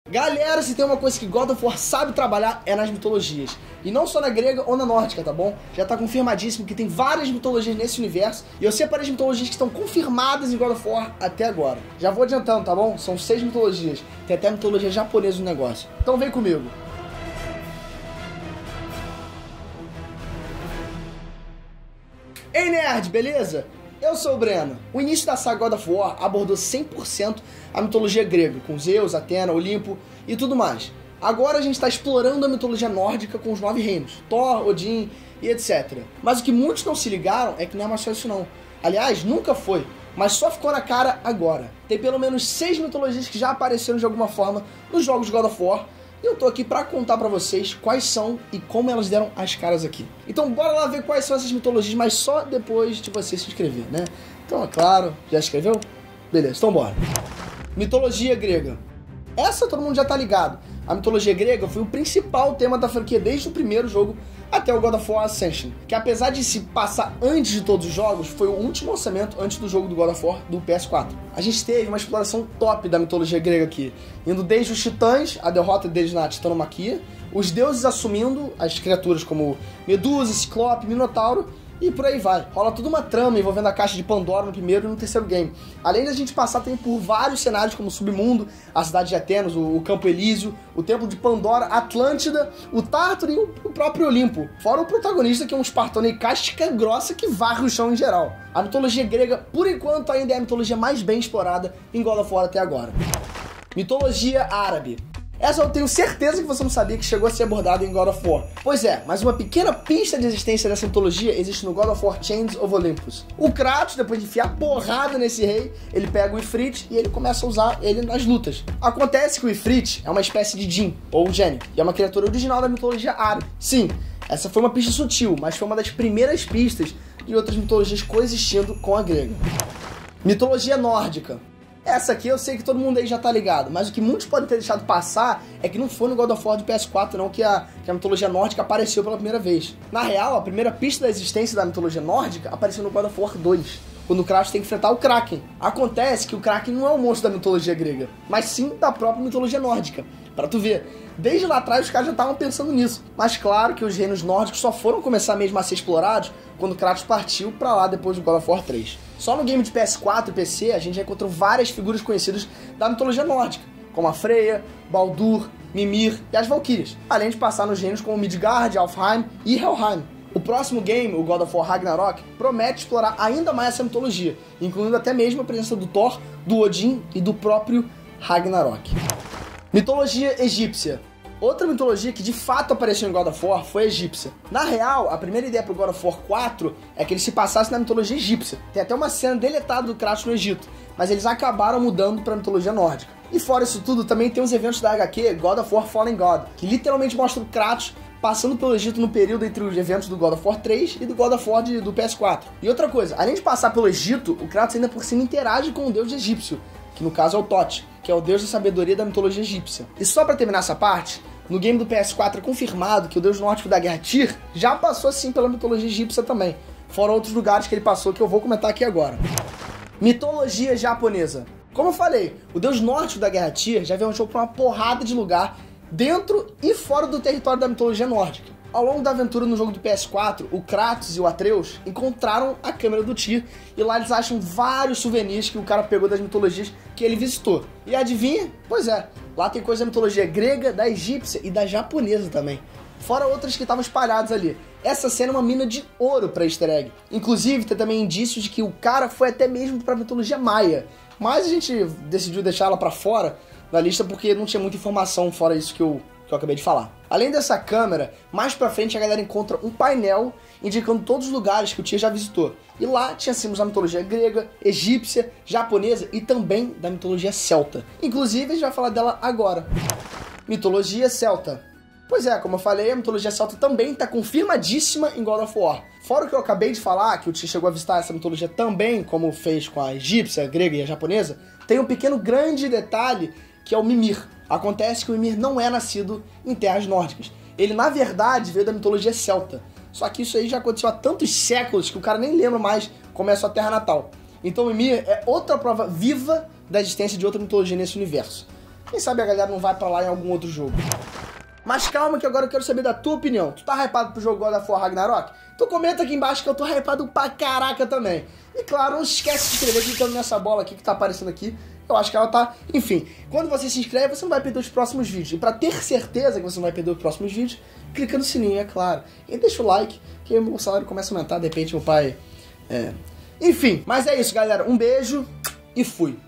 Galera, se tem uma coisa que God of War sabe trabalhar é nas mitologias. E não só na grega ou na nórdica, tá bom? Já tá confirmadíssimo que tem várias mitologias nesse universo. E eu separei as mitologias que estão confirmadas em God of War até agora. Já vou adiantando, tá bom? São 6 mitologias. Tem até mitologia japonesa no negócio. Então vem comigo. Ei nerd, beleza? Eu sou o Breno. O início da saga God of War abordou 100% a mitologia grega, com Zeus, Atena, Olimpo e tudo mais. Agora a gente está explorando a mitologia nórdica com os 9 reinos, Thor, Odin e etc. Mas o que muitos não se ligaram é que não é mais só isso não. Aliás, nunca foi, mas só ficou na cara agora. Tem pelo menos 6 mitologias que já apareceram de alguma forma nos jogos de God of War. E eu tô aqui pra contar pra vocês quais são e como elas deram as caras aqui. Então bora lá ver quais são essas mitologias, mas só depois de você se inscrever, né? Então é claro, já escreveu? Beleza, então bora. Mitologia grega. Essa todo mundo já tá ligado. A mitologia grega foi o principal tema da franquia desde o primeiro jogo até o God of War Ascension, que apesar de se passar antes de todos os jogos, foi o último lançamento antes do jogo do God of War do PS4. A gente teve uma exploração top da mitologia grega aqui, indo desde os titãs, a derrota deles na titanomaquia, os deuses assumindo as criaturas como Medusa, Ciclope, Minotauro, e por aí vai. Rola toda uma trama envolvendo a caixa de Pandora no primeiro e no terceiro game. Além da gente passar também por vários cenários como o Submundo, a cidade de Atenas, o Campo Elísio, o Templo de Pandora, Atlântida, o Tártaro e o próprio Olimpo. Fora o protagonista, que é um espartano e casca grossa que varre o chão em geral. A mitologia grega, por enquanto, ainda é a mitologia mais bem explorada em God of War até agora. Mitologia árabe. Essa eu tenho certeza que você não sabia que chegou a ser abordada em God of War. Pois é, mas uma pequena pista de existência dessa mitologia existe no God of War Chains of Olympus. O Kratos, depois de enfiar porrada nesse rei, ele pega o Ifrit e ele começa a usar ele nas lutas. Acontece que o Ifrit é uma espécie de djinn, ou um gênio, e é uma criatura original da mitologia árabe. Sim, essa foi uma pista sutil, mas foi uma das primeiras pistas de outras mitologias coexistindo com a grega. Mitologia nórdica. Essa aqui eu sei que todo mundo aí já tá ligado, mas o que muitos podem ter deixado passar é que não foi no God of War de PS4 não que a mitologia nórdica apareceu pela primeira vez. Na real, a primeira pista da existência da mitologia nórdica apareceu no God of War 2, quando o Kratos tem que enfrentar o Kraken. Acontece que o Kraken não é um monstro da mitologia grega, mas sim da própria mitologia nórdica. Pra tu ver, desde lá atrás os caras já estavam pensando nisso. Mas claro que os reinos nórdicos só foram começar mesmo a ser explorados quando Kratos partiu pra lá depois do God of War 3. Só no game de PS4 e PC a gente já encontrou várias figuras conhecidas da mitologia nórdica, como a Freya, Baldur, Mimir e as Valkyrias, além de passar nos reinos como Midgard, Alfheim e Helheim. O próximo game, o God of War Ragnarok, promete explorar ainda mais essa mitologia, incluindo até mesmo a presença do Thor, do Odin e do próprio Ragnarok. Mitologia egípcia. Outra mitologia que de fato apareceu em God of War foi a egípcia. Na real, a primeira ideia pro God of War 4 é que ele se passasse na mitologia egípcia. Tem até uma cena deletada do Kratos no Egito, mas eles acabaram mudando pra mitologia nórdica. E fora isso tudo, também tem os eventos da HQ God of War Fallen God, que literalmente mostra o Kratos passando pelo Egito no período entre os eventos do God of War 3 e do God of War do PS4. E outra coisa, além de passar pelo Egito, o Kratos ainda por cima interage com o deus egípcio, que no caso é o Thoth, que é o deus da sabedoria da mitologia egípcia. E só pra terminar essa parte, no game do PS4 é confirmado que o deus nórdico da guerra Tyr já passou sim pela mitologia egípcia também, fora outros lugares que ele passou que eu vou comentar aqui agora. Mitologia japonesa. Como eu falei, o deus nórdico da guerra Tyr já viajou pra uma porrada de lugar dentro e fora do território da mitologia nórdica. Ao longo da aventura no jogo do PS4, o Kratos e o Atreus encontraram a câmera do Tyr e lá eles acham vários souvenirs que o cara pegou das mitologias que ele visitou. E adivinha? Pois é, lá tem coisa da mitologia grega, da egípcia e da japonesa também. Fora outras que estavam espalhadas ali. Essa cena é uma mina de ouro pra easter egg. Inclusive, tem também indícios de que o cara foi até mesmo pra mitologia maia. Mas a gente decidiu deixar ela pra fora da lista porque não tinha muita informação fora isso que eu acabei de falar. Além dessa câmera, mais pra frente a galera encontra um painel indicando todos os lugares que o Tyr já visitou. E lá tinha símbolos da mitologia grega, egípcia, japonesa e também da mitologia celta. Inclusive, a gente vai falar dela agora. Mitologia celta. Pois é, como eu falei, a mitologia celta também está confirmadíssima em God of War. Fora o que eu acabei de falar, que o Tyr chegou a visitar essa mitologia também, como fez com a egípcia, a grega e a japonesa, tem um pequeno grande detalhe que é o Mimir. Acontece que o Mimir não é nascido em terras nórdicas. Ele, na verdade, veio da mitologia celta. Só que isso aí já aconteceu há tantos séculos que o cara nem lembra mais como é a sua terra natal. Então o Mimir é outra prova viva da existência de outra mitologia nesse universo. Quem sabe a galera não vai pra lá em algum outro jogo. Mas calma que agora eu quero saber da tua opinião. Tu tá hypado pro jogo God of War Ragnarok? Então comenta aqui embaixo que eu tô hypado pra caraca também. E claro, não se esquece de se inscrever clicando nessa bola aqui que tá aparecendo aqui. Eu acho que ela tá... Enfim, quando você se inscreve, você não vai perder os próximos vídeos. E pra ter certeza que você não vai perder os próximos vídeos, clica no sininho, é claro. E deixa o like, que aí o meu salário começa a aumentar. De repente meu pai... Enfim, mas é isso, galera. Um beijo e fui.